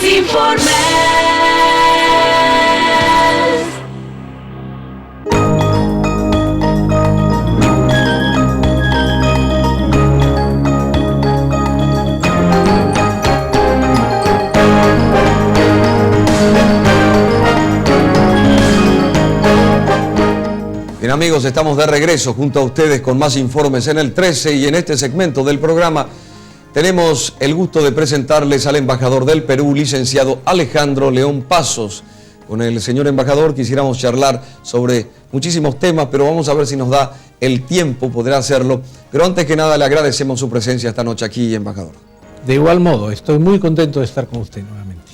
Informes. Bien amigos, estamos de regreso junto a ustedes con más informes en el 13 y en este segmento del programa tenemos el gusto de presentarles al embajador del Perú, licenciado Alejandro León Pasos. Con el señor embajador quisiéramos charlar sobre muchísimos temas, pero vamos a ver si nos da el tiempo, podrá hacerlo. Pero antes que nada le agradecemos su presencia esta noche aquí, embajador. De igual modo, estoy muy contento de estar con usted nuevamente.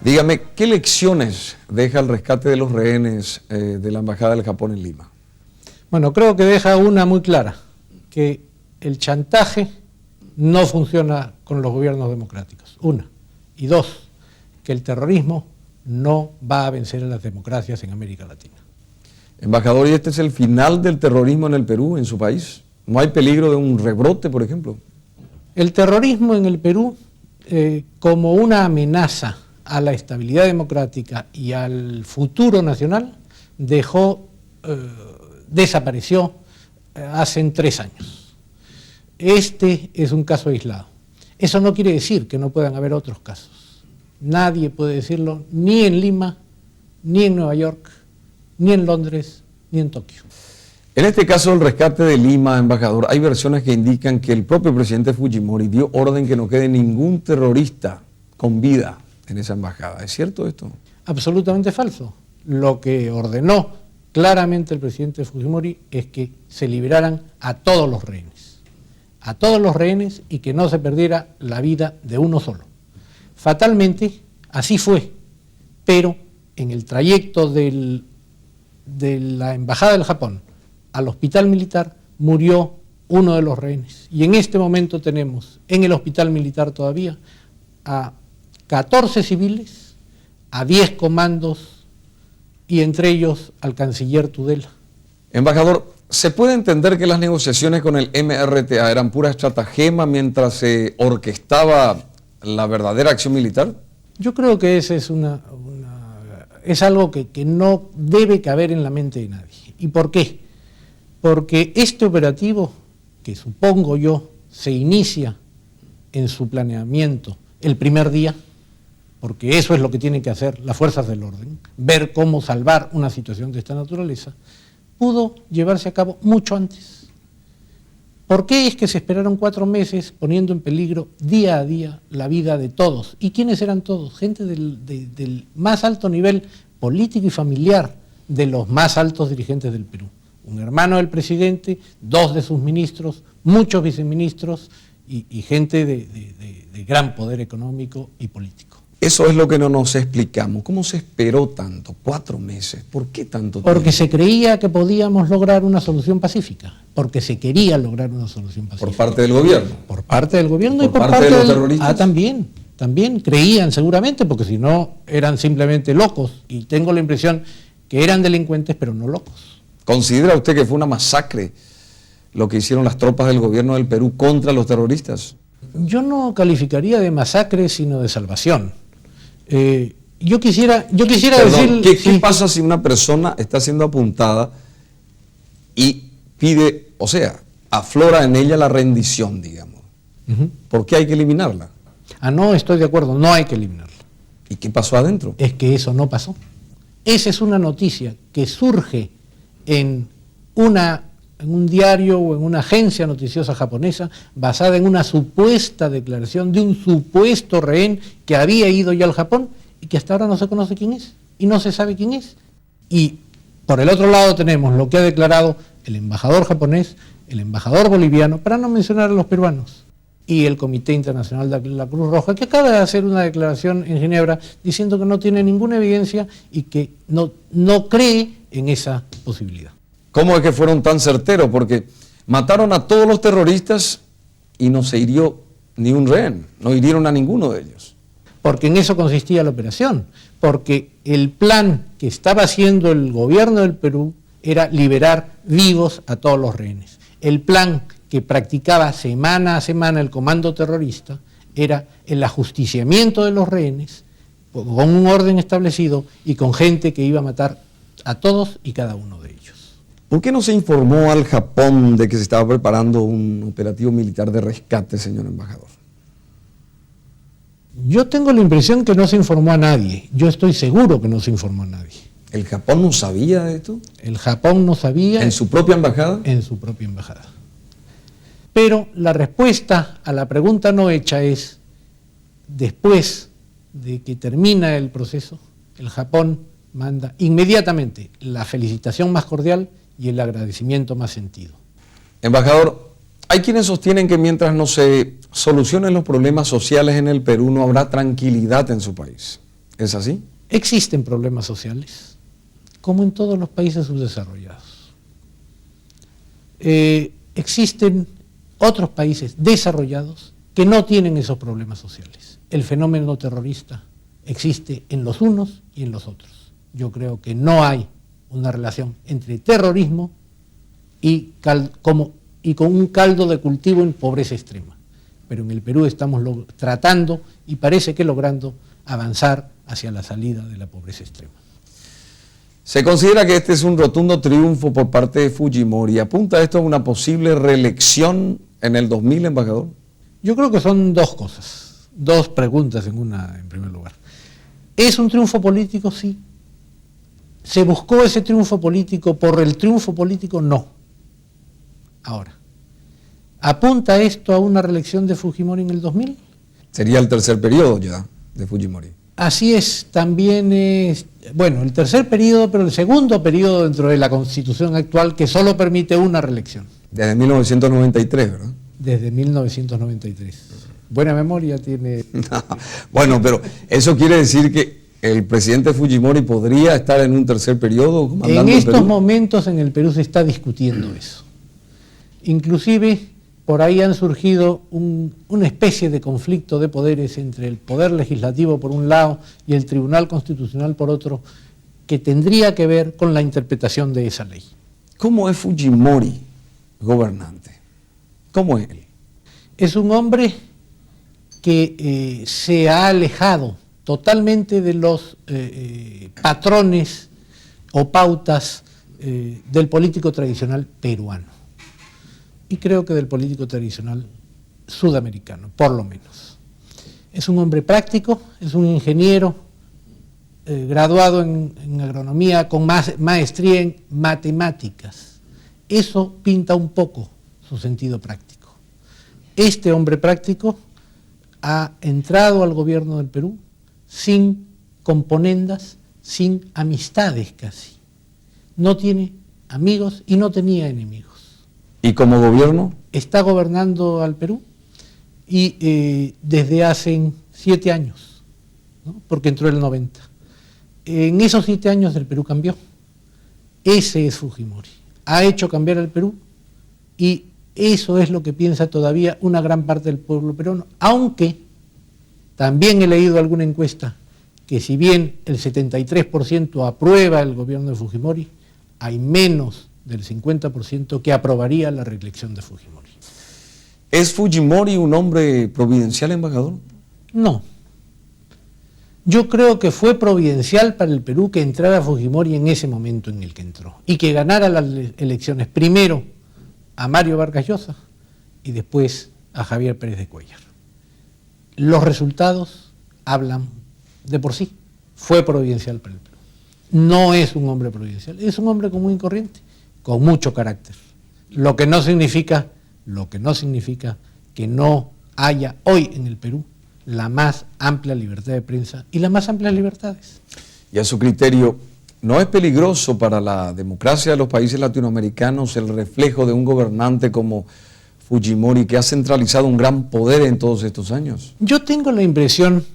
Dígame, ¿qué lecciones deja el rescate de los rehenes de la Embajada del Japón en Lima? Bueno, creo que deja una muy clara, que el chantaje no funciona con los gobiernos democráticos, una. Y dos, que el terrorismo no va a vencer a las democracias en América Latina. Embajador, ¿y este es el final del terrorismo en el Perú, en su país? ¿No hay peligro de un rebrote, por ejemplo? El terrorismo en el Perú, como una amenaza a la estabilidad democrática y al futuro nacional, desapareció hace 3 años. Este es un caso aislado. Eso no quiere decir que no puedan haber otros casos. Nadie puede decirlo, ni en Lima, ni en Nueva York, ni en Londres, ni en Tokio. En este caso, el rescate de Lima, embajador, hay versiones que indican que el propio presidente Fujimori dio orden que no quede ningún terrorista con vida en esa embajada. ¿Es cierto esto? Absolutamente falso. Lo que ordenó claramente el presidente Fujimori es que se liberaran a todos los rehenes. A todos los rehenes y que no se perdiera la vida de uno solo. Fatalmente, así fue, pero en el trayecto de la Embajada del Japón al hospital militar murió uno de los rehenes. Y en este momento tenemos en el hospital militar todavía a 14 civiles, a 10 comandos y entre ellos al canciller Tudela. Embajador, ¿se puede entender que las negociaciones con el MRTA eran pura estratagema mientras se orquestaba la verdadera acción militar? Yo creo que ese es algo que no debe caber en la mente de nadie. ¿Y por qué? Porque este operativo, que supongo yo, se inicia en su planeamiento el primer día, porque eso es lo que tienen que hacer las fuerzas del orden, ver cómo salvar una situación de esta naturaleza, pudo llevarse a cabo mucho antes. ¿Por qué es que se esperaron 4 meses poniendo en peligro día a día la vida de todos? ¿Y quiénes eran todos? Gente del más alto nivel político y familiar de los más altos dirigentes del Perú. Un hermano del presidente, 2 de sus ministros, muchos viceministros y gente de gran poder económico y político. Eso es lo que no nos explicamos. ¿Cómo se esperó tanto? 4 meses. ¿Por qué tanto tiempo? Porque se creía que podíamos lograr una solución pacífica. Porque se quería lograr una solución pacífica. ¿Por parte del gobierno? Por parte del gobierno y por parte de los terroristas. Ah, también creían seguramente, porque si no eran simplemente locos. Y tengo la impresión que eran delincuentes, pero no locos. ¿Considera usted que fue una masacre lo que hicieron las tropas del gobierno del Perú contra los terroristas? Yo no calificaría de masacre, sino de salvación. Yo quisiera decir... ¿Qué pasa si una persona está siendo apuntada y pide, o sea, aflora en ella la rendición, digamos? ¿Por qué hay que eliminarla? No, estoy de acuerdo, no hay que eliminarla. ¿Y qué pasó adentro? Es que eso no pasó. Esa es una noticia que surge en un diario o en una agencia noticiosa japonesa basada en una supuesta declaración de un supuesto rehén que había ido ya al Japón y que hasta ahora no se conoce quién es y no se sabe quién es. Y por el otro lado tenemos lo que ha declarado el embajador japonés, el embajador boliviano, para no mencionar a los peruanos, y el Comité Internacional de la Cruz Roja, que acaba de hacer una declaración en Ginebra diciendo que no tiene ninguna evidencia y que no cree en esa posibilidad. ¿Cómo es que fueron tan certeros? Porque mataron a todos los terroristas y no se hirió ni un rehén, no hirieron a ninguno de ellos. Porque en eso consistía la operación, porque el plan que estaba haciendo el gobierno del Perú era liberar vivos a todos los rehenes. El plan que practicaba semana a semana el comando terrorista era el ajusticiamiento de los rehenes con un orden establecido y con gente que iba a matar a todos y cada uno de ellos. ¿Por qué no se informó al Japón de que se estaba preparando un operativo militar de rescate, señor embajador? Yo tengo la impresión que no se informó a nadie. Yo estoy seguro que no se informó a nadie. ¿El Japón no sabía de esto? El Japón no sabía. ¿En su propia embajada? En su propia embajada. Pero la respuesta a la pregunta no hecha es, después de que termina el proceso, el Japón manda inmediatamente la felicitación más cordial y el agradecimiento más sentido. Embajador, hay quienes sostienen que mientras no se solucionen los problemas sociales en el Perú, no habrá tranquilidad en su país. ¿Es así? Existen problemas sociales, como en todos los países subdesarrollados. Existen otros países desarrollados que no tienen esos problemas sociales. El fenómeno terrorista existe en los unos y en los otros. Yo creo que no hay una relación entre terrorismo y con un caldo de cultivo en pobreza extrema. Pero en el Perú estamos tratando y parece que logrando avanzar hacia la salida de la pobreza extrema. Se considera que este es un rotundo triunfo por parte de Fujimori. ¿Apunta esto a una posible reelección en el 2000, embajador? Yo creo que son dos cosas, dos preguntas en primer lugar. ¿Es un triunfo político? Sí. ¿Se buscó ese triunfo político por el triunfo político? No. Ahora, ¿apunta esto a una reelección de Fujimori en el 2000? Sería el tercer periodo ya de Fujimori. Así es, también es, bueno, el tercer periodo, pero el segundo periodo dentro de la Constitución actual que solo permite una reelección. Desde 1993, ¿verdad? Desde 1993. Buena memoria tiene. No, bueno, pero eso quiere decir que el presidente Fujimori podría estar en un tercer periodo comandando en estos el Perú. momentos en el Perú se está discutiendo eso. Inclusive por ahí han surgido una especie de conflicto de poderes entre el Poder Legislativo por un lado y el Tribunal Constitucional por otro, que tendría que ver con la interpretación de esa ley. ¿Cómo es Fujimori gobernante? ¿Cómo es él? Es un hombre que se ha alejado totalmente de los patrones o pautas del político tradicional peruano. Y creo que del político tradicional sudamericano, por lo menos. Es un hombre práctico, es un ingeniero graduado en agronomía con maestría en matemáticas. Eso pinta un poco su sentido práctico. Este hombre práctico ha entrado al gobierno del Perú sin componendas, sin amistades casi. No tiene amigos y no tenía enemigos. ¿Y como gobierno? Está gobernando al Perú y desde hace 7 años, ¿no? Porque entró el 90. En esos 7 años el Perú cambió. Ese es Fujimori. Ha hecho cambiar al Perú y eso es lo que piensa todavía una gran parte del pueblo peruano, aunque también he leído alguna encuesta que si bien el 73% aprueba el gobierno de Fujimori, hay menos del 50% que aprobaría la reelección de Fujimori. ¿Es Fujimori un hombre providencial, embajador? No. Yo creo que fue providencial para el Perú que entrara Fujimori en ese momento en el que entró y que ganara las elecciones primero a Mario Vargas Llosa y después a Javier Pérez de Cuéllar. Los resultados hablan de por sí. Fue providencial para el Perú. No es un hombre providencial, es un hombre común y corriente, con mucho carácter. Lo que no significa que no haya hoy en el Perú la más amplia libertad de prensa y las más amplias libertades. Y a su criterio, ¿no es peligroso para la democracia de los países latinoamericanos el reflejo de un gobernante como Fujimori que ha centralizado un gran poder en todos estos años? Yo tengo la impresión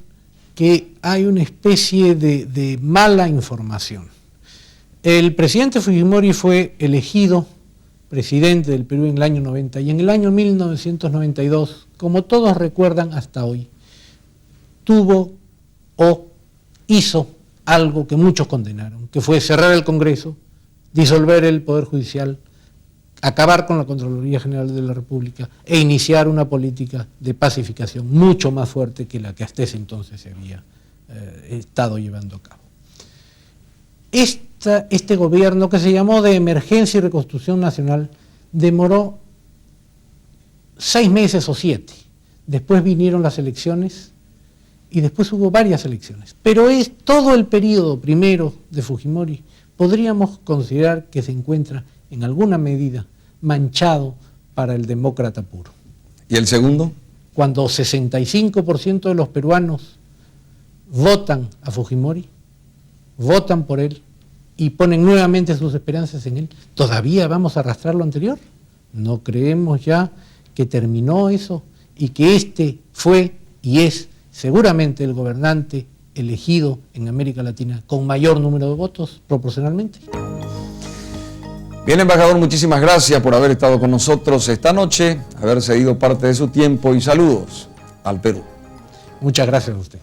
que hay una especie de mala información. El presidente Fujimori fue elegido presidente del Perú en el año 90 y en el año 1992, como todos recuerdan hasta hoy, tuvo o hizo algo que muchos condenaron, que fue cerrar el Congreso, disolver el Poder Judicial acabar con la Contraloría General de la República e iniciar una política de pacificación mucho más fuerte que la que hasta ese entonces se había estado llevando a cabo. Este gobierno, que se llamó de Emergencia y Reconstrucción Nacional, demoró 6 meses o 7. Después vinieron las elecciones y después hubo varias elecciones. Pero es todo el periodo primero de Fujimori, podríamos considerar que se encuentra en alguna medida manchado para el demócrata puro. ¿Y el segundo? Cuando 65% de los peruanos votan a Fujimori, votan por él y ponen nuevamente sus esperanzas en él, ¿todavía vamos a arrastrar lo anterior? ¿No creemos ya que terminó eso y que este fue y es seguramente el gobernante elegido en América Latina con mayor número de votos proporcionalmente? Bien, embajador, muchísimas gracias por haber estado con nosotros esta noche, haber cedido parte de su tiempo y saludos al Perú. Muchas gracias a usted.